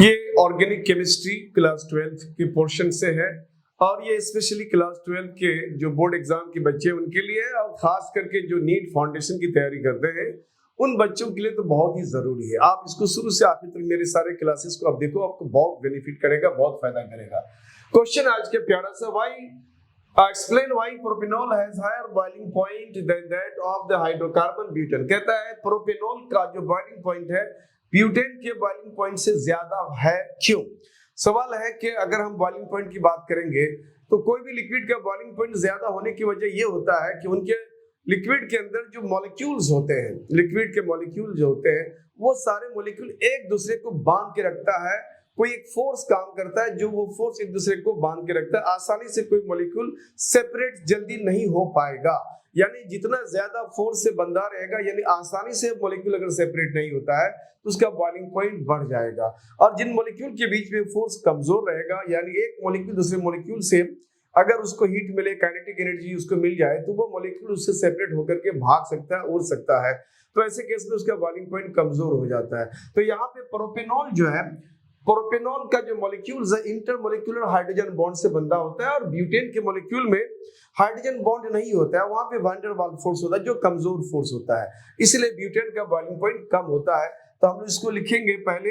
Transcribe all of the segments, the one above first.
ये organic chemistry class 12 के portion से है और ये स्पेशली क्लास 12 के जो बोर्ड एग्जाम के बच्चे हैं उनके लिए और खास करके जो नीट फाउंडेशन की तैयारी करते हैं उन बच्चों के लिए तो बहुत ही जरूरी है। आप इसको शुरू से आखिर तक मेरे सारे क्लासेस को आप देखो, आपको बहुत बेनिफिट करेगा, बहुत फायदा करेगा। क्वेश्चन आज के प्यारा सा, why explain why propanol has higher boiling point than that of the hydrocarbon butane. कहता है प्रोपेनॉल का जो बॉइलिंग पॉइंट है ब्यूटेन के बॉइलिंग पॉइंट से ज्यादा है, क्यों? सवाल है कि अगर हम बॉइलिंग पॉइंट की बात करेंगे तो कोई भी लिक्विड का बॉइलिंग पॉइंट ज्यादा होने की वजह यह होता है कि उनके लिक्विड के अंदर जो मॉलिक्यूल्स होते हैं, लिक्विड के मॉलिक्यूल जो होते हैं वो सारे मॉलिक्यूल एक दूसरे को बांध के रखता है। कोई एक फोर्स काम करता है जो वो फोर्स एक दूसरे को बांध के रखता है। आसानी से कोई मॉलिक्यूल सेपरेट जल्दी नहीं हो पाएगा, यानी जितना ज्यादा फोर्स से बंधा रहेगा, यानी आसानी से मॉलिक्यूल अगर सेपरेट नहीं होता है तो उसका बॉइलिंग पॉइंट बढ़ जाएगा। और जिन मॉलिक्यूल के बीच में फोर्स कमजोर रहेगा, यानी एक मॉलिक्यूल दूसरे मॉलिक्यूल से अगर उसको हीट मिले, काइनेटिक एनर्जी उसको मिल जाए तो वो मॉलिक्यूल उससे सेपरेट होकर के भाग सकता है, उड़ सकता है। तो ऐसे केस में उसका बॉइलिंग पॉइंट कमजोर हो जाता है। तो यहाँ पे प्रोपेनॉल जो है, प्रोपेनॉल का जो मॉलिक्यूल्स है इंटरमॉलिक्यूलर हाइड्रोजन बॉन्ड से बंधा होता है और ब्यूटेन के मॉलिक्यूल में हाइड्रोजन बॉन्ड नहीं होता है, वहां पे वैन डर वाल्स फोर्स होता है जो कमजोर फोर्स होता है, इसलिए ब्यूटेन का बॉइलिंग पॉइंट कम होता है। तो हम इसको लिखेंगे पहले,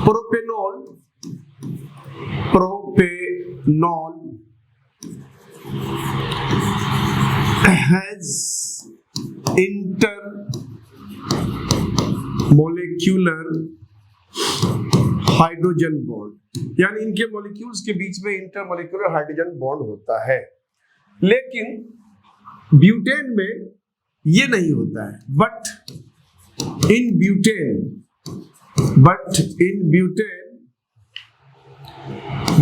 propanol propanol has inter molecular hydrogen bond, यानी इनके मॉलिक्यूल्स के बीच में इंटरमॉलिक्यूलर हाइड्रोजन बॉन्ड होता है। लेकिन ब्यूटेन में ये नहीं होता है। But in butane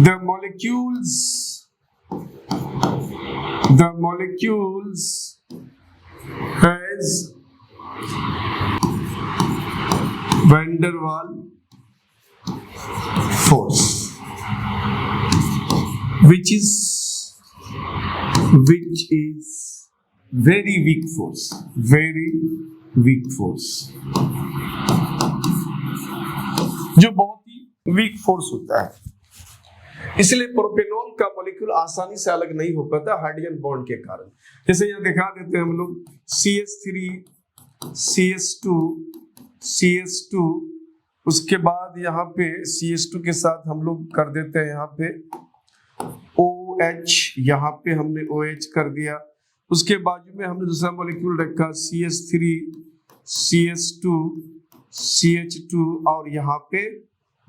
the molecules has van der Waals force which is very weak force, जो बहुत ही वीक फोर्स होता है। इसलिए प्रोपेनॉल का मॉलिक्यूल आसानी से अलग नहीं हो पाता हाइड्रोजन बॉन्ड के कारण। जैसे यहाँ दिखा देते हैं हम लोग CH3 CH2 उसके बाद यहाँ पे CH2 के साथ हम लोग कर देते हैं यहाँ पे OH, यहाँ पे हमने OH कर दिया। उसके बाजू में हमने दूसरा मॉलिक्यूल रखा CH3 CH2 CH2 और यहाँ पे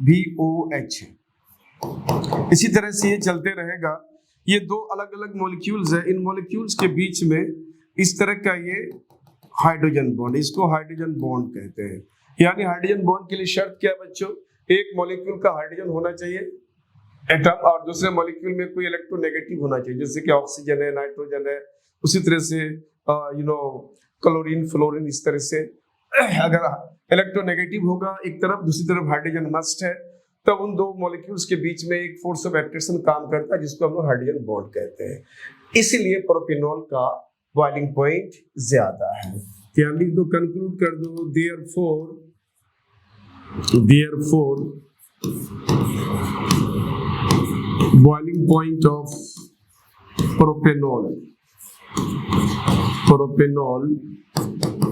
भी OH है। इसी तरह से ये चलते रहेगा। ये दो अलग अलग मॉलिक्यूल्स है, इन मॉलिक्यूल्स के बीच में इस तरह का ये हाइड्रोजन बॉन्ड, इसको हाइड्रोजन बॉन्ड कहते हैं। यानी हाइड्रोजन बॉन्ड के लिए शर्त क्या बच्चों? एक मॉलिक्यूल का हाइड्रोजन होना चाहिए एटम और दूसरे मॉलिक्यूल में कोई इलेक्ट्रोनेगेटिव होना चाहिए, जैसे कि ऑक्सीजन है, नाइट्रोजन है, उसी तरह से क्लोरीन फ्लोरीन। इस तरह से अगर इलेक्ट्रोनेगेटिव होगा एक तरफ, दूसरी तरफ हाइड्रोजन मस्ट है, तब उन दो मॉलिक्यूल्स के बीच में एक फोर्स ऑफ अट्रैक्शन काम करता है जिसको हम लोग हाइड्रोजन बॉन्ड कहते हैं। इसीलिए प्रोपेनॉल का बॉइलिंग पॉइंट ज्यादा है। क्या लिख दो, कंक्लूड कर दो, therefore boiling point of propanol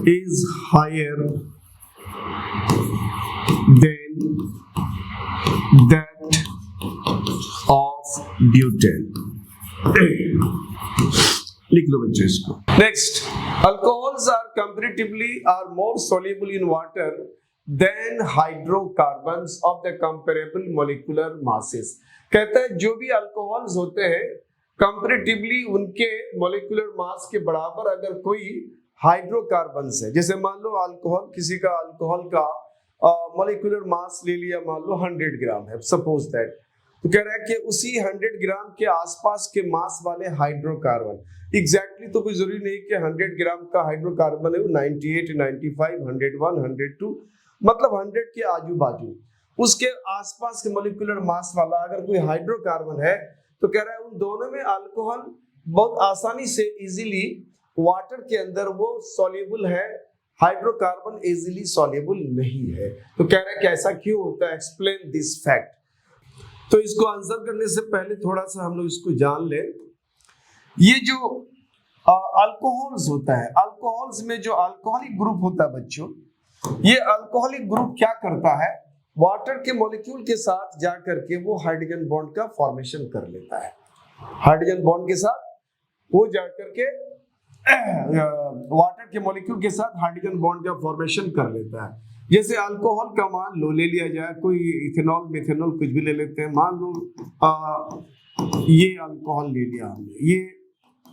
is higher than that of butane। लिख लो बच्चों इसको। Next, alcohols are more soluble in water than hydrocarbons of the comparable molecular masses। कहता है जो भी अल्कोहल्स होते हैं कंपैरेटिवली उनके मोलिकुलर मास के बराबर अगर कोई हाइड्रोकार्बन्स है, जैसे मान लो अल्कोहल, किसी का अल्कोहल का मोलिकुलर मास ले लिया, मान लो 100 ग्राम है, सपोज दैट, तो कह रहा है कि उसी 100 ग्राम के आसपास के मास वाले हाइड्रोकार्बन, एग्जैक्टली तो कोई जरूरी नहीं कि 100 ग्राम का हाइड्रोकार्बन है वो 98 95 101 102, मतलब 100 के आजू बाजू उसके आसपास के मोलिकुलर मास वाला अगर कोई हाइड्रोकार्बन है तो कह रहा है उन दोनों में अल्कोहल बहुत आसानी से इजीली वाटर के अंदर वो सॉल्युबल है हाइड्रोकार्बन इजीली सॉल्युबल नहीं है। तो कह रहे हैं कि ऐसा क्यों होता है, एक्सप्लेन दिस फैक्ट। तो इसको आंसर करने से पहले थोड़ा सा हम लोग इसको जान ले। ये जो अल्कोहल्स होता है, अल्कोहल्स में जो अल्कोहलिक ग्रुप होता है बच्चों, ये अल्कोहलिक ग्रुप क्या करता है, वाटर के मॉलिक्यूल के साथ जाकर के वो हाइड्रोजन बॉन्ड का फॉर्मेशन कर लेता है। हाइड्रोजन बॉन्ड के साथ वो जाकर के वाटर के मॉलिक्यूल के साथ हाइड्रोजन बॉन्ड का फॉर्मेशन कर लेता है। जैसे अल्कोहल का मान लो ले लिया जाए, कोई इथेनॉल मिथेनॉल कुछ भी ले लेते हैं, मान लो ये अल्कोहल ले लिया हमने, ये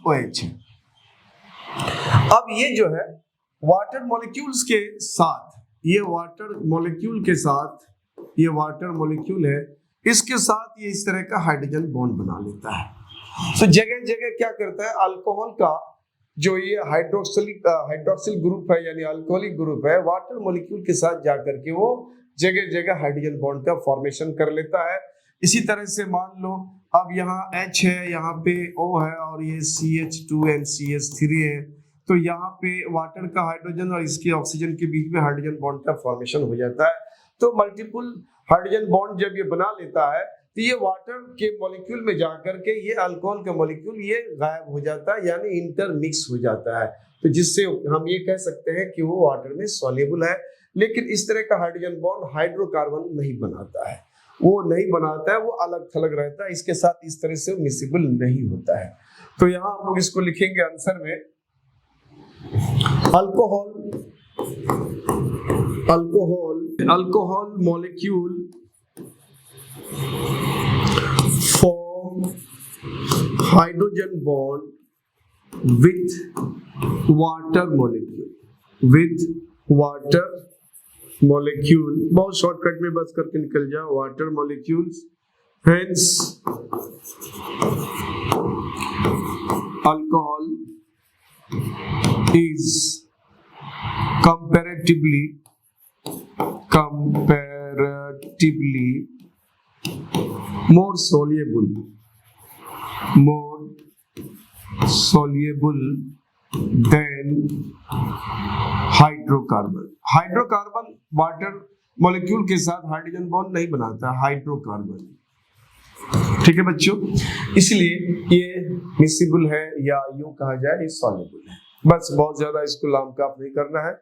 OH है। अब ये जो है वाटर मॉलिक्यूल्स के साथ, ये वाटर मॉलिक्यूल के साथ, ये वाटर मॉलिक्यूल है, इसके साथ ये इस तरह का हाइड्रोजन बॉन्ड बना लेता है। तो जगह जगह क्या करता है, अल्कोहल का जो ये हाइड्रोक्सिल ग्रुप है यानी अल्कोहलिक ग्रुप है, वाटर मॉलिक्यूल के साथ जाकर के वो जगह जगह हाइड्रोजन बॉन्ड का फॉर्मेशन कर लेता है। इसी तरह से मान लो अब यहाँ H है, यहाँ पे O है और ये CH2 and CH3 है, तो यहाँ पे वाटर का हाइड्रोजन और इसके ऑक्सीजन के बीच में हाइड्रोजन बॉन्ड का फॉर्मेशन हो जाता है। तो मल्टीपल हाइड्रोजन बॉन्ड जब ये बना लेता है तो ये वाटर के मॉलिक्यूल में जाकर के ये अल्कोहल का मॉलिक्यूल ये गायब हो जाता है, यानी इंटरमिक्स हो जाता है। तो जिससे हम ये कह सकते हैं कि वो वाटर में सॉल्युबल है। लेकिन इस तरह का हाइड्रोजन बॉन्ड हाइड्रोकार्बन नहीं बनाता है, वो नहीं बनाता है, वो अलग थलग रहता है, इसके साथ इस तरह से मिसिबल नहीं होता है। तो यहाँ हम लोग इसको लिखेंगे आंसर में, alcohol molecule form hydrogen bond with water molecule, बहुत शॉर्टकट में बस करके निकल जाओ, water molecules, hence alcohol is comparatively more soluble than hydrocarbon. Hydrocarbon water molecule के साथ हाइड्रोजन बॉन्ड नहीं बनाता हाइड्रोकार्बन। ठीक है बच्चों, इसलिए ये मिसिबल है या यूं कहा जाए ये सॉल्युबल है। बस बहुत ज्यादा इसको लाम काप नहीं करना है,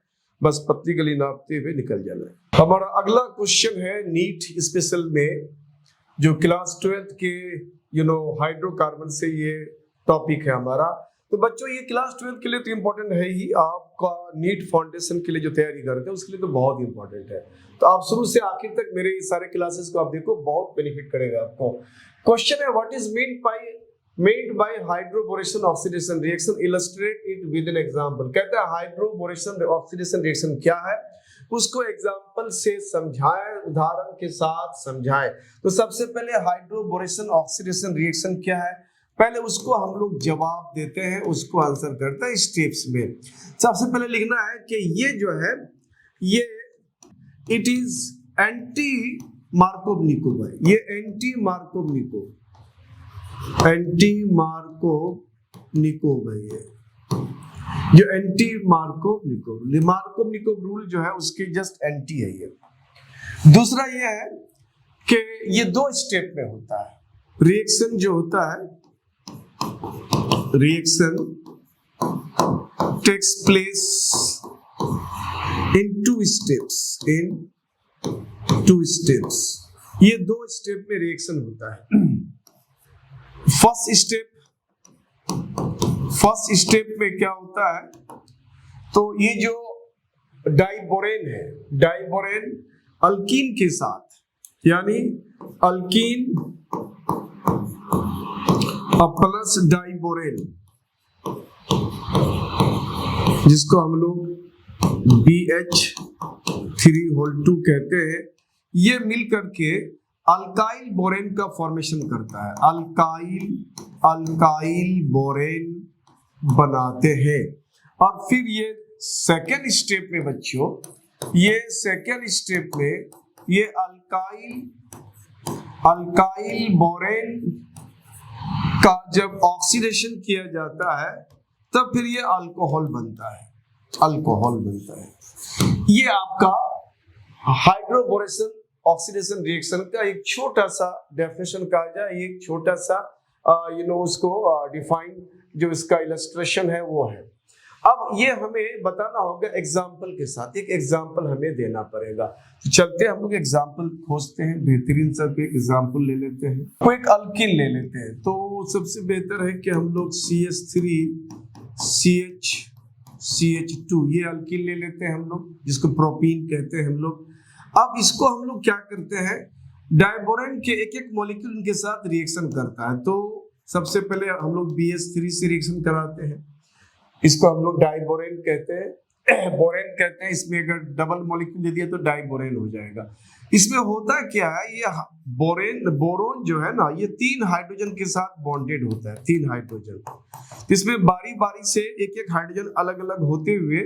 बस पतली गली नापते हुए निकल जाना है। हमारा अगला क्वेश्चन है नीट स्पेशल में, जो क्लास 12 के हाइड्रोकार्बन से ये टॉपिक है हमारा। तो बच्चों ये क्लास 12 के लिए तो इम्पोर्टेंट है ही, आपका नीट फाउंडेशन के लिए जो तैयारी करते हैं उसके लिए तो बहुत इंपॉर्टेंट है। तो आप शुरू से आखिर तक मेरे इस सारे क्लासेस को आप देखो, बहुत बेनिफिट करेगा आपको। क्वेश्चन है what is made by hydroboration oxidation reaction, illustrate it with an example. कहता है हाइड्रोबोरेशन ऑक्सीडेशन रिएक्शन क्या है, उसको एग्जांपल से समझाएं, उदाहरण के साथ समझाएं। तो सबसे पहले हाइड्रोबोरेशन ऑक्सीडेशन रिएक्शन क्या है, पहले उसको हम लोग जवाब देते हैं, उसको आंसर करते हैं स्टेप्स में। सबसे पहले लिखना है कि ये जो है ये इट इज एंटी मार्कोव-निकोव है, ये एंटी मार्कोव-निकोव है, ये जो एंटी मार्कोव-निकोव रूल जो है उसके जस्ट एंटी है ये। दूसरा ये है कि ये दो स्टेप में होता है रिएक्शन, जो होता है reaction takes place in two steps, ये दो स्टेप में रिएक्शन होता है। फर्स्ट स्टेप में क्या होता है, तो ये जो डाइबोरेन है, डाइबोरेन अल्कीन के साथ, यानी अल्कीन प्लस डाइबोरेन, जिसको हम लोग BH3 कहते हैं, ये मिलकर के अल्काइल बोरेन का फॉर्मेशन करता है, अल्काइल बोरेन बनाते हैं। और फिर ये सेकेंड स्टेप में बच्चों, ये सेकेंड स्टेप में ये अल्काइल बोरेन का जब ऑक्सीडेशन किया जाता है तब फिर ये अल्कोहल बनता है। अल्कोहल बनता है। ये आपका हाइड्रोबोरेशन ऑक्सीडेशन रिएक्शन का एक छोटा सा डेफिनेशन कहा जाए, एक छोटा सा उसको डिफाइन जो इसका इलस्ट्रेशन है वो है। अब ये हमें बताना होगा एग्जाम्पल के साथ, एक एग्जाम्पल हमें देना पड़ेगा। तो चलते हैं हम लोग एग्जाम्पल खोजते हैं, बेहतरीन सा कोई एग्जाम्पल ले लेते हैं, कोई एक अल्कीन ले लेते हैं। तो सबसे बेहतर है कि हम लोग CH3 CH2 ये अल्कीन ले लेते हैं हम लोग, जिसको प्रोपीन कहते हैं हम लोग। अब इसको हम लोग क्या करते हैं, डाइबोरेन के एक एक मॉलिक्यूल इनके साथ रिएक्शन करता है। तो सबसे पहले हम लोग BH3 से रिएक्शन कराते हैं, इसको हम लोग डाइबोरेन कहते हैं, बोरेन कहते हैं। इसमें अगर डबल मॉलिक्यूल दे दिया तो डाइबोरेन हो जाएगा। इसमें होता क्या है, ये बोरोन जो है ना, ये 3 हाइड्रोजन के साथ बॉन्डेड होता है, 3 हाइड्रोजन। इसमें बारी बारी से एक एक हाइड्रोजन अलग अलग होते हुए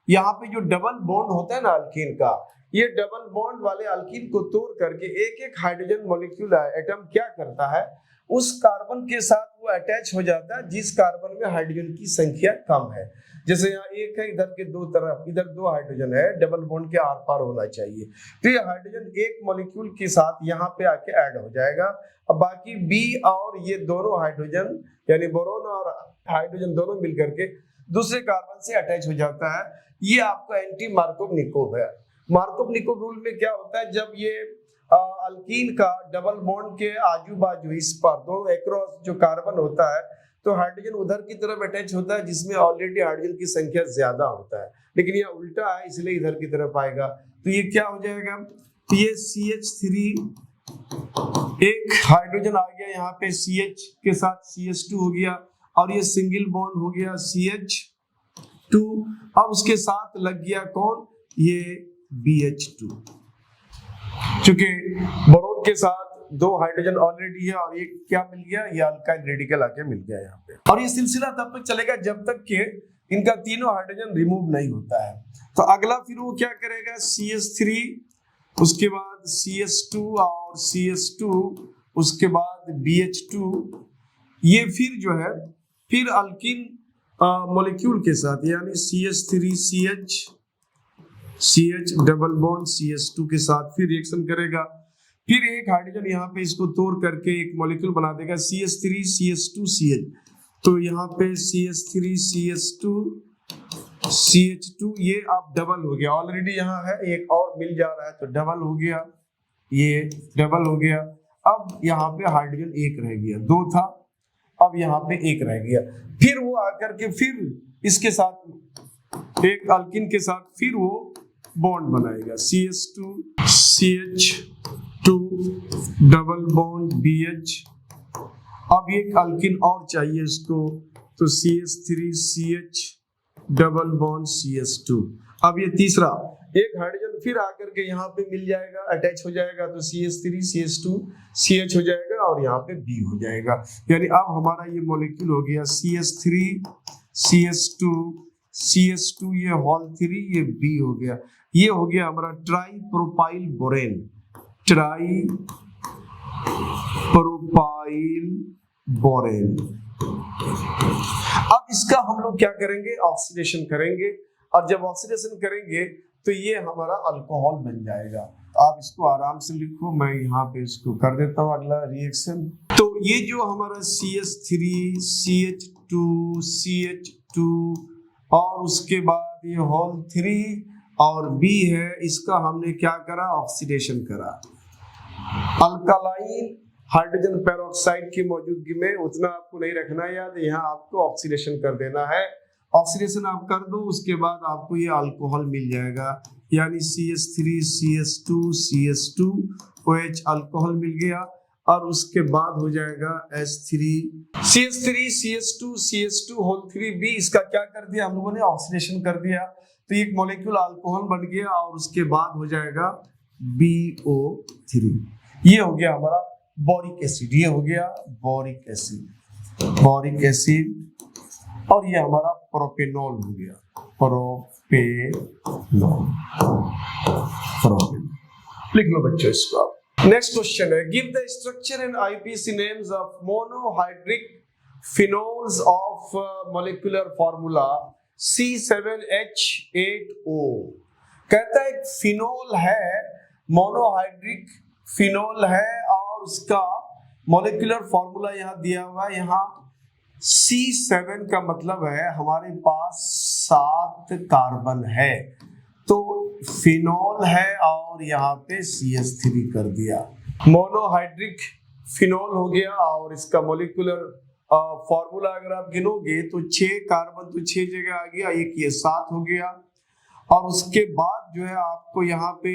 यहाँ पे जो डबल बॉन्ड होता है ना अल्कीन का, ये डबल बॉन्ड वाले अल्कीन को तोड़ करके एक एक हाइड्रोजन मॉलिक्यूल एटम क्या करता है, उस कार्बन के साथ वो अटैच हो जाता है जिस कार्बन में हाइड्रोजन की संख्या कम है। जैसे यहाँ एक है, इधर के दो तरफ, इधर 2 हाइड्रोजन है, डबल बॉन्ड के आर पार होना चाहिए। तो ये हाइड्रोजन एक मॉलिक्यूल के साथ यहाँ पे आके ऐड हो जाएगा। अब बाकी बी और ये दोनों हाइड्रोजन यानी बोरोन और हाइड्रोजन दोनों मिलकर के दूसरे कार्बन से अटैच हो जाता है। ये आपका एंटी मार्कोव-निकोव है। मार्कोव-निकोव रूल में क्या होता है, जब ये अल्कीन का डबल बॉन्ड के आजू बाजू इस पर दोनों एक्रॉस जो कार्बन होता है, तो हाइड्रोजन उधर की तरफ अटैच होता है जिसमें ऑलरेडी हाइड्रोजन की संख्या ज्यादा होता है, लेकिन ये उल्टा है इसलिए इधर की तरफ आएगा। तो ये क्या हो जाएगा, तो ये CH3 एक हाइड्रोजन आ गया यहाँ पे, CH के साथ CH2 हो गया और ये सिंगल बॉन्ड हो गया CH2। अब उसके साथ लग गया कौन, ये BH2। चूंकि बोरोन के साथ 2 हाइड्रोजन ऑलरेडी है और एक क्या मिल गया, ये अल्काइल रेडिकल आके मिल गया यहाँ पे। और ये सिलसिला तब तक चलेगा जब तक कि इनका तीनों हाइड्रोजन रिमूव नहीं होता है। तो अगला फिर वो क्या करेगा, CH3 उसके बाद CH2 और CH2 उसके बाद BH2। ये फिर जो है फिर अल्कीन मॉलिक्यूल के साथ यानी CH3 CH double bond CH2 के साथ फिर रिएक्शन करेगा। फिर एक हाइड्रोजन यहाँ पे इसको तोड़ करके एक मॉलिक्यूल बना देगा CH3 CH2 CH। तो यहाँ पे CH3 CH2 CH2 ये अब डबल हो गया, ऑलरेडी यहाँ है, एक और मिल जा रहा है तो डबल हो गया, ये डबल हो गया। अब यहाँ पे हाइड्रोजन एक रह गया, 2 था, अब यहाँ पे एक रह गया। फिर वो आकर के फिर इसके साथ एक अल्कीन के साथ फिर वो बॉन्ड बनाएगा CH2 CH2 double bond BH। अब एक अल्कीन और चाहिए इसको, तो CH3 CH double bond CH2। अब ये तीसरा एक हाइड्रोजन फिर आकर के यहाँ पे मिल जाएगा, अटैच हो जाएगा, तो CH3 CH2 CH हो जाएगा और यहाँ पे B हो जाएगा। यानी अब हमारा ये मॉलिक्यूल हो गया CH3 CH2 CH2 ये होल 3 ये B हो गया। ये हो गया हमारा try propyl borane, try propyl borane. अब इसका हम लोग क्या करेंगे, ऑक्सीडेशन करेंगे, और जब ऑक्सीडेशन करेंगे तो ये हमारा अल्कोहल बन जाएगा। आप इसको आराम से लिखो, मैं यहाँ पे इसको कर देता हूँ अगला रिएक्शन। तो ये जो हमारा CH3 CH2 CH2 और उसके बाद ये होल 3 और B है, इसका हमने क्या करा, ऑक्सीडेशन करा। अल्कालाइन हाइड्रोजन पेरोक्साइड की मौजूदगी में उतना आपको नहीं रखना याद, यहाँ आपको ऑक्सीडेशन कर देना है। ऑक्सीडेशन आप कर दो, उसके बाद आपको ये अल्कोहल मिल जाएगा, यानी CH3 CH2 CH2 OH alcohol मिल गया। और उसके बाद हो जाएगा H3 CH3 CH2 CH2 whole 3B। इसका क्या कर दिया हम लोगों ने, ऑक्सीडेशन कर दिया, तो एक मॉलिक्यूल अल्कोहल बन गया और उसके बाद हो जाएगा BO3। ये हो गया हमारा बोरिक एसिड, ये हो गया बोरिक एसिड, बोरिक एसिड। और ये हमारा प्रोपेनॉल हो गया, प्रोपेनॉल। लिख लो बच्चों इसको। नेक्स्ट क्वेश्चन है, give the structure and IPC names of monohydric phenols of molecular formula C7H8O। कहता है एक फिनोल है, मोनोहाइड्रिक फिनोल है, और उसका मॉलिक्यूलर फॉर्मूला यहाँ दिया हुआ है। यहाँ C7 का मतलब है हमारे पास 7 कार्बन है, तो फिनोल है और यहाँ पे CH3 कर दिया। मोनोहाइड्रिक फिनोल हो गया, और इसका मॉलिक्यूलर फॉर्मूला अगर आप गिनोगे तो 6 कार्बन तो 6 जगह आ गया, एक ये 7 हो गया। और उसके बाद जो है आपको यहाँ पे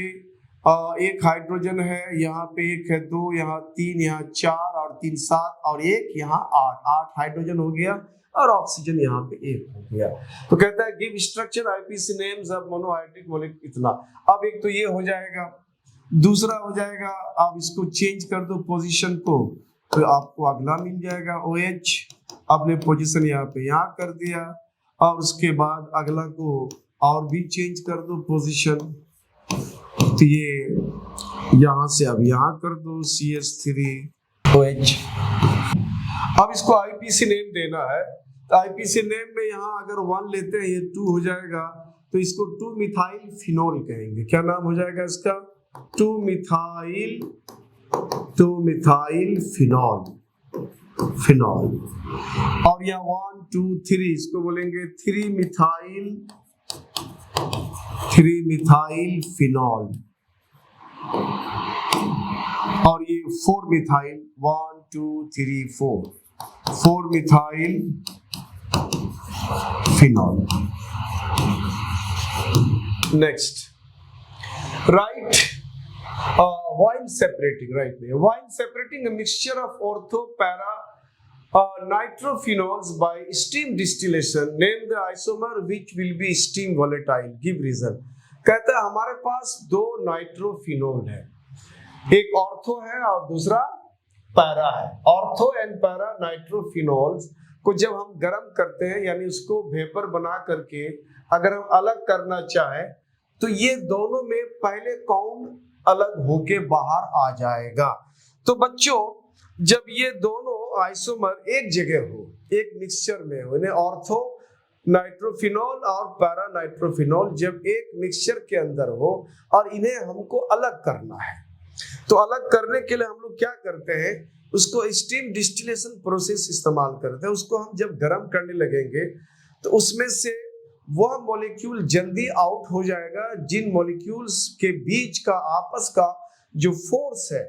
एक हाइड्रोजन है, यहाँ पे एक है, 2 यहाँ 3 यहाँ 4 और 3 7 और एक यहाँ 8 हाइड्रोजन हो गया, और ऑक्सीजन यहाँ पे 1 हो गया। तो कहता है give structure IPC names of monohydric molecule इतना। अब एक तो ये हो जाएगा, दूसरा हो जाएगा आप इसको चेंज कर दो पोजीशन को, तो आपको अगला मिल जाएगा OH। आपने पोजीशन यहाँ पे यहाँ कर दिया, और उसके बाद अगला को और भी चेंज कर दो पोजीशन, तो ये यहाँ से अब यहाँ कर दो CH3OH। अब इसको आईपीसी नेम देना है, तो आईपीसी नेम में यहाँ अगर 1 लेते हैं, ये 2 हो जाएगा, तो इसको 2 मिथाइल फिनोल कहेंगे। क्या नाम हो जाएगा इसका? 2 मिथाइल फिनोल। और यहाँ 1 2 3 इसको बोलेंगे 3 मिथाइल फिनोल। और ये 4 methyl 1 2 3 4 methyl phenol. Next, right while separating a mixture of ortho para nitrophenols by steam distillation, name the isomer which will be steam volatile, give reason। कहता है हमारे पास 2 नाइट्रोफिनोल है, एक ऑर्थो है और दूसरा पैरा है। ऑर्थो एंड पैरा नाइट्रोफिनोल्स को जब हम गर्म करते हैं, यानी उसको वेपर बना करके अगर हम अलग करना चाहें, तो ये दोनों में पहले कौन अलग होके बाहर आ जाएगा। तो बच्चों, जब ये दोनों आइसोमर एक जगह हो, एक मिक्सचर में हो, इन्हें ऑर्थो नाइट्रोफिनोल और पैरा नाइट्रोफिनोल जब एक मिक्सचर के अंदर हो और इन्हें हमको अलग करना है, तो अलग करने के लिए हम लोग क्या करते हैं, उसको स्टीम डिस्टिलेशन प्रोसेस इस्तेमाल करते हैं। उसको हम जब गर्म करने लगेंगे तो उसमें से वह मॉलिक्यूल जल्दी आउट हो जाएगा, जिन मॉलिक्यूल्स के बीच का आपस का जो फोर्स है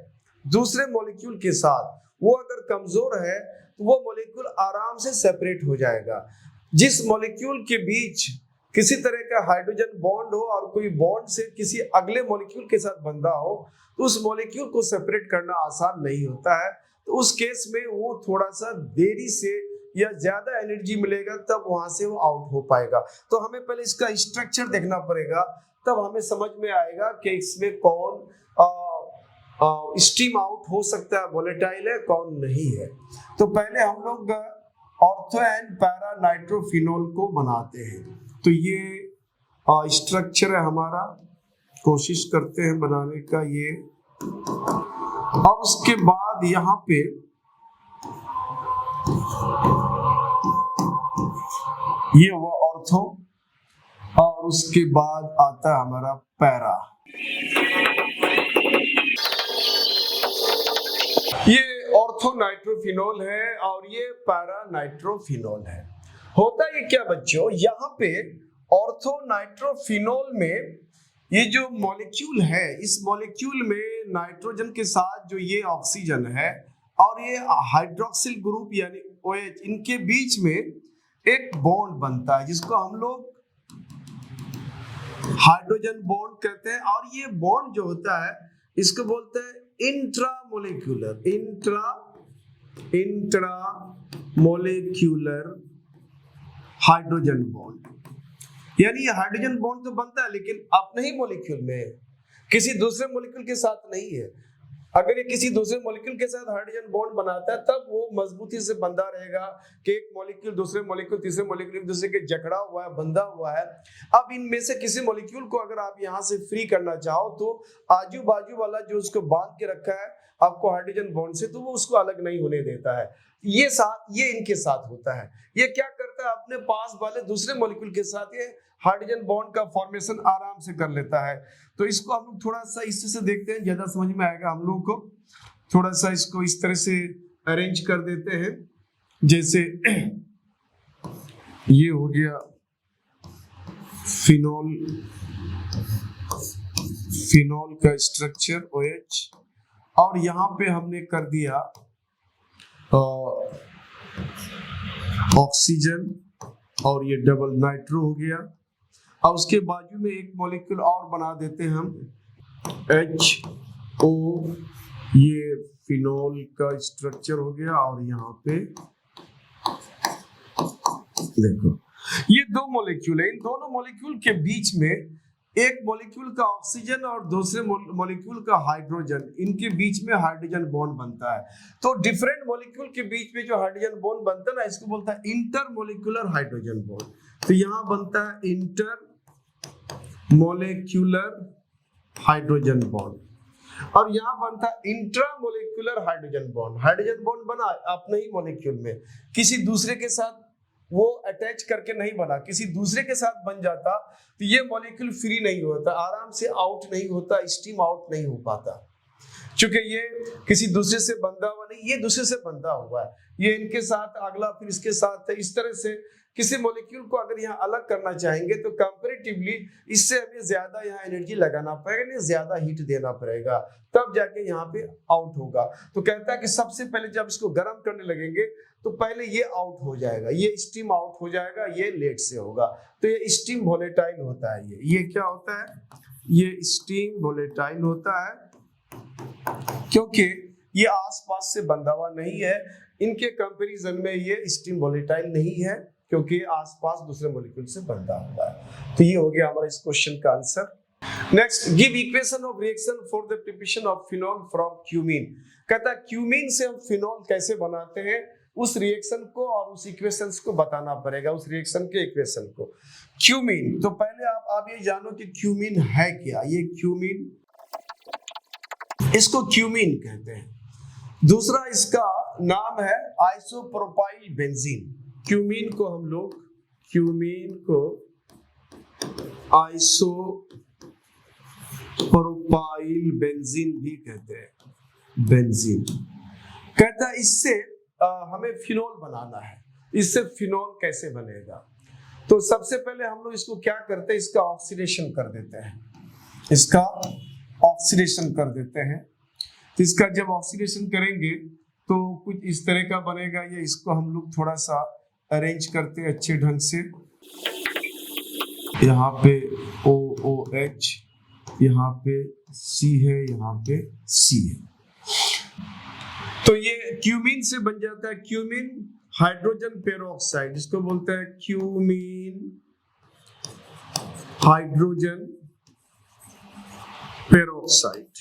दूसरे मॉलिक्यूल के साथ, वो अगर कमजोर है तो वो मॉलिक्यूल आराम से सेपरेट हो जाएगा। जिस मॉलिक्यूल के बीच किसी तरह का हाइड्रोजन बॉन्ड हो और कोई बॉन्ड से किसी अगले मॉलिक्यूल के साथ बंधा हो, तो उस मॉलिक्यूल को सेपरेट करना आसान नहीं होता है। तो उस केस में वो थोड़ा सा देरी से या ज्यादा एनर्जी मिलेगा, तब वहां से वो आउट हो पाएगा। तो हमें पहले इसका स्ट्रक्चर देखना पड़ेगा, तब हमें समझ में आएगा कि इसमें कौन स्टीम आउट हो सकता है, वोलेटाइल है, कौन नहीं है। तो पहले हम लोग ऑर्थो एंड पैरा नाइट्रोफिनोल को बनाते हैं। तो ये स्ट्रक्चर है हमारा, कोशिश करते हैं बनाने का ये। और उसके बाद यहाँ पे ये वो ऑर्थो, और उसके बाद आता है हमारा पैरा। ये ऑर्थो नाइट्रोफिनोल है और ये पैरा नाइट्रोफिनोल है। होता ये क्या बच्चों, यहाँ पे ऑर्थो नाइट्रोफिनोल में ये जो मॉलिक्यूल है, इस मॉलिक्यूल में नाइट्रोजन के साथ जो ये ऑक्सीजन है और ये हाइड्रोक्सिल ग्रुप यानी OH, इनके बीच में एक बॉन्ड बनता है जिसको हम लोग हाइड्रोजन बॉन्ड कहते हैं। और ये बॉन्ड जो होता है इसको बोलते हैं इंट्रामोलिक्यूलर हाइड्रोजन बॉन्ड। यानी ये हाइड्रोजन बॉन्ड तो बनता है लेकिन अपने ही मॉलिक्यूल में, किसी दूसरे मॉलिक्यूल के साथ नहीं है। अगर ये किसी दूसरे मॉलिक्यूल के साथ हाइड्रोजन बॉन्ड बनाता है तब वो मजबूती से बंधा रहेगा कि एक मॉलिक्यूल दूसरे मॉलिक्यूल तीसरे मॉलिक्यूल एक दूसरे के जकड़ा हुआ है, बंधा हुआ है। अब इनमें से किसी मॉलिक्यूल को अगर आप यहाँ से फ्री करना चाहो तो आजू बाजू वाला जो उसको बांध के रखा है आपको हाइड्रोजन बॉन्ड से, तो वो उसको अलग नहीं होने देता है। ये इनके साथ होता है। ये क्या करता है, अपने पास वाले दूसरे मॉलिक्यूल के साथ ये हाइड्रोजन बॉन्ड का फॉर्मेशन आराम से कर लेता है। तो इसको हम लोग थोड़ा सा इस से देखते हैं, ज्यादा समझ में आएगा। हम लोग को थोड़ा सा इसको इस तरह से अरेंज कर देते हैं, जैसे ये हो गया फिनॉल का स्ट्रक्चर OH, और यहाँ पे हमने कर दिया ऑक्सीजन और ये डबल नाइट्रो हो गया। और उसके बाजू में एक मॉलिक्यूल और बना देते हैं हम HO, ये फिनॉल का स्ट्रक्चर हो गया। और यहाँ पे देखो ये दो मॉलिक्यूल है, इन दोनों मॉलिक्यूल के बीच में एक मॉलिक्यूल का ऑक्सीजन और दूसरे मॉलिक्यूल का हाइड्रोजन, इनके बीच में हाइड्रोजन बॉन्ड बनता है। तो डिफरेंट मॉलिक्यूल के बीच में जो हाइड्रोजन बॉन्ड बनता है ना, इसको बोलता है इंटरमॉलिक्यूलर हाइड्रोजन बॉन्ड। तो यहाँ बनता है इंटर मॉलिक्यूलर हाइड्रोजन बॉन्ड, और यहाँ बनता है intramolecular hydrogen bond. Hydrogen bond बना अपने ही मॉलिक्यूल में, किसी दूसरे के साथ वो अटैच करके नहीं बना, किसी दूसरे के साथ बन जाता तो ये मॉलिक्यूल फ्री नहीं होता, आराम से आउट नहीं होता, स्टीम आउट नहीं हो पाता। क्योंकि ये किसी दूसरे से बंधा हुआ नहीं, ये दूसरे से बंधा हुआ है, ये इनके साथ अगला फिर इसके साथ है। इस तरह से किसी मॉलिक्यूल को अगर यहाँ अलग करना चाहेंगे तो कंपैरेटिवली इससे हमें ज्यादा यहाँ एनर्जी लगाना पड़ेगा, ज्यादा हीट देना पड़ेगा, तब जाके यहाँ पे आउट होगा। तो कहता है कि सबसे पहले जब इसको गर्म करने लगेंगे तो पहले ये आउट हो जाएगा, ये स्टीम आउट हो जाएगा, ये लेट से होगा। तो ये स्टीम वोलेटाइल होता है। ये क्या होता है, ये स्टीम वोलेटाइल होता है, क्योंकि ये आसपास से बंधा हुआ नहीं है। इनके कंपैरिजन में ये स्टीम वोलेटाइल नहीं है, क्योंकि आसपास दूसरे मॉलिक्यूल से बंधा हुआ है। तो ये हो गया हमारा इस क्वेश्चन का answer. Next, give equation of reaction for the preparation of phenol from cumene. कहता है क्यूमीन से हम फिनॉल कैसे बनाते हैं, उस रिएक्शन को और उस इक्वेशंस को बताना पड़ेगा, उस रिएक्शन के इक्वेशन को। क्यूमीन, तो पहले आप ये जानो कि क्यूमीन है क्या। ये क्यूमीन, इसको क्यूमीन कहते हैं। दूसरा इसका नाम है आइसोप्रोपाइल बेंजीन। क्यूमीन को हम लोग आइसोप्रोपाइल बेंजीन भी कहते हैं। बेंजीन कहता है इससे हमें फिनॉल बनाना है। इससे फिनॉल कैसे बनेगा, तो सबसे पहले हम लोग इसको क्या करते हैं, इसका ऑक्सीडेशन कर देते हैं। इसका ऑक्सीडेशन कर देते हैं। तो इसका जब ऑक्सीडेशन करेंगे तो कुछ इस तरह का बनेगा। ये इसको हम लोग थोड़ा सा अरेंज करते हैं अच्छे ढंग से। यहाँ पे OOH, यहाँ पे C है, यहाँ पे C है। तो ये क्यूमीन से बन जाता है क्यूमीन हाइड्रोजन पेरोक्साइड, इसको बोलते हैं cumene hydrogen peroxide.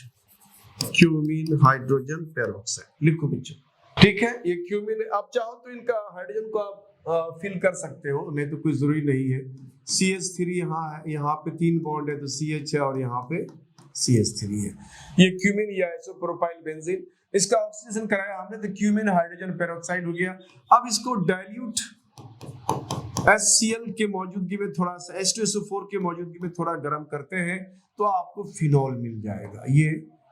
Cumene hydrogen peroxide लिखो बच्चों, ठीक है। ये क्यूमीन, आप चाहो तो इनका हाइड्रोजन को आप फिल कर सकते हो, नहीं तो कोई जरूरी नहीं है। CH3 यहाँ है, यहाँ पे 3 बॉन्ड है तो CH है और यहाँ पे CH3 है। ये क्यूमीन या आइसोप्रोपाइल बेंजीन, इसका ऑक्सीडेशन कराया हमने तो क्यूमीन हाइड्रोजन पेरोक्साइड हो गया। अब इसको डाइल्यूट HCl के मौजूदगी में थोड़ा सा H2SO4 के मौजूदगी में थोड़ा गर्म करते हैं तो आपको फिनॉल मिल जाएगा। ये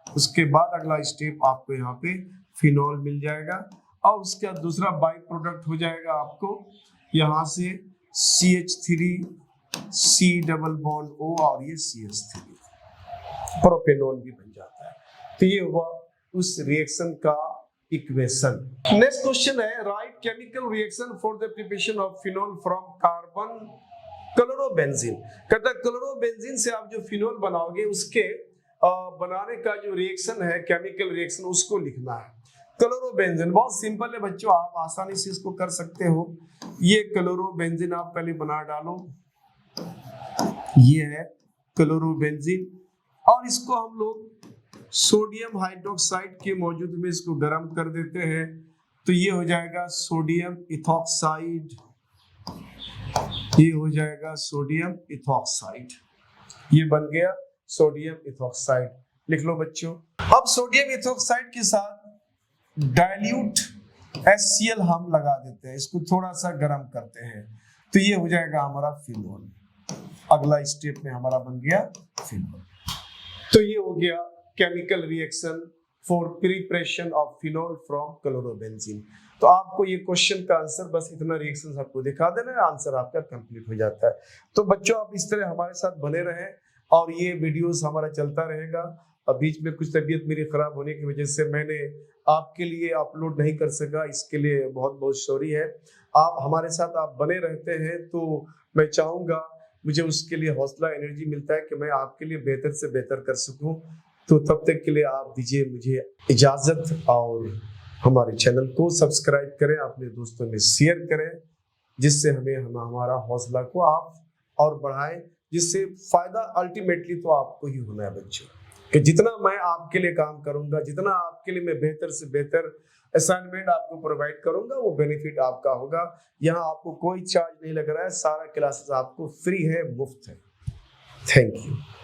उसके बाद अगला स्टेप आपको यहाँ पे फिनॉल मिल जाएगा, और उसके बाद दूसरा बाई प्रोडक्ट हो जाएगा आपको यहाँ से CH3 C double bond O और ये CH3 प्रोपेनॉल भी बन जाता है। तो ये हुआ उस रिएक्शन का इक्वेशन। नेक्स्ट क्वेश्चन है, right chemical reaction for the preparation of phenol from carbon chlorobenzene. कहता है क्लोरोबेंजीन से आप जो फिनॉल बनाओगे उसके बनाने का जो रिएक्शन है, केमिकल रिएक्शन, उसको लिखना है। क्लोरोबेंजीन बहुत सिंपल है बच्चों, आप आसानी से इसको कर सकते हो। ये क्लोरोबेंजीन आप पहले बना डालो, ये है क्लोरोबेंजीन, और इसको हम लोग सोडियम हाइड्रोक्साइड की मौजूदगी में इसको गर्म कर देते हैं तो ये हो जाएगा सोडियम इथॉक्साइड, ये हो जाएगा सोडियम इथॉक्साइड, ये बन गया सोडियम इथॉक्साइड। लिख लो बच्चों। अब सोडियम इथॉक्साइड के साथ डाइल्यूट HCl हम लगा देते हैं, इसको थोड़ा सा गर्म करते हैं तो ये हो जाएगा हमारा फिनोल। अगला स्टेप में हमारा बन गया फिनोल। तो ये हो गया chemical reaction for preparation of phenol from chlorobenzene. तो आपको ये क्वेश्चन का आंसर बस इतना रिएक्शन आपको दिखा देना है, आंसर आपका कंप्लीट हो जाता है। तो बच्चों आप इस तरह हमारे साथ बने रहें और ये वीडियोस हमारा चलता रहेगा। अब बीच में कुछ तबीयत मेरी खराब होने की वजह से मैंने आपके लिए अपलोड नहीं कर सका, इसके लिए बहुत बहुत सॉरी है। आप हमारे साथ आप बने रहते हैं तो मैं चाहूँगा, मुझे उसके लिए हौसला एनर्जी मिलता है कि मैं आपके लिए बेहतर से बेहतर कर सकूं। तो तब तक के लिए आप दीजिए मुझे इजाजत और हमारे चैनल को सब्सक्राइब करें, अपने दोस्तों में शेयर करें, जिससे हमारा हौसला को आप और बढ़ाएं, जिससे फायदा अल्टीमेटली तो आपको ही होना है बच्चों। कि जितना मैं आपके लिए काम करूंगा, जितना आपके लिए मैं बेहतर से बेहतर असाइनमेंट आपको प्रोवाइड करूंगा, वो बेनिफिट आपका होगा। यहाँ आपको कोई चार्ज नहीं लग रहा है, सारा क्लासेस आपको फ्री है, मुफ्त है। Thank you.